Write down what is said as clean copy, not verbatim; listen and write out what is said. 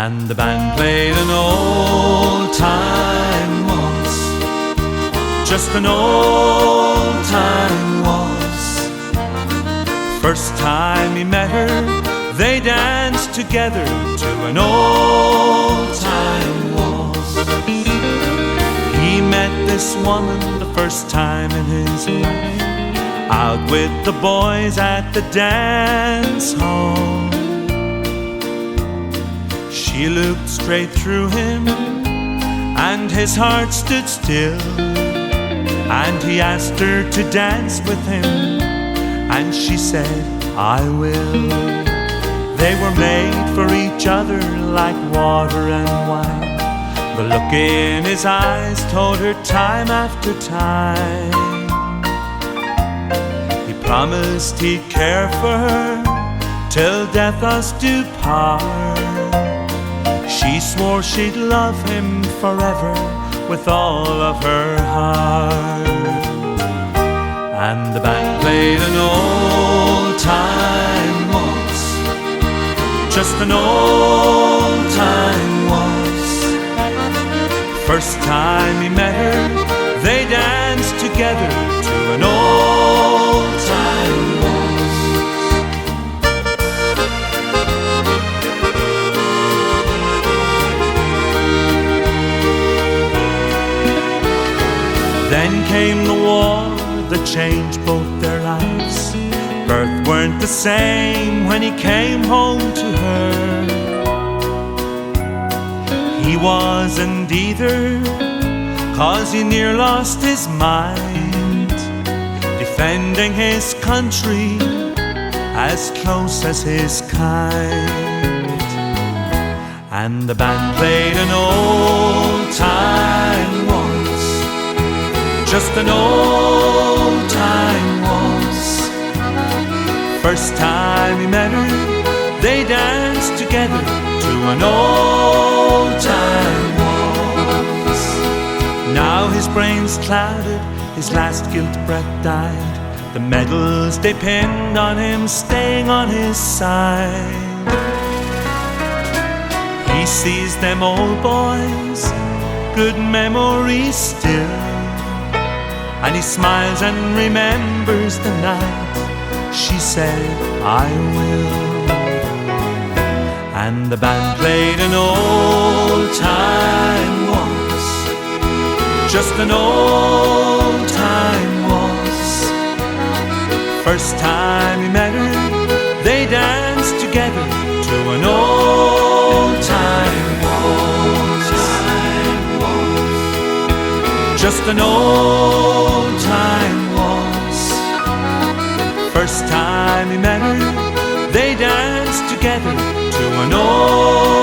And the band played an old-time waltz, just an old-time waltz. First time he met her, they danced together to an old-time waltz. He met this woman the first time in his life, out with the boys at the dance hall. She looked straight through him, and his heart stood still. And he asked her to dance with him, and she said, I will. They were made for each other like water and wine. The look in his eyes told her time after time. He promised he'd care for her till death us do part. She swore she'd love him forever with all of her heart. And the band played an old-time waltz, just an old-time waltz. First time he met her, they danced together to an old-time waltz. Then came the war that changed both their lives. Birth weren't the same when he came home to her. He wasn't either, 'cause he near lost his mind, defending his country as close as his kind. And the band played an old-time waltz, just an old-time waltz. First time he met her, they danced together to an old-time waltz. Now his brain's clouded, his last guilt breath died. The medals they pinned on him staying on his side. He sees them old boys, good memories still, and he smiles and remembers the night she said, I will. And the band played an old-time waltz, just an old-time waltz. First time he met her, they danced together to an old-time waltz, just an old-time waltz. First time he met her, they danced together to an old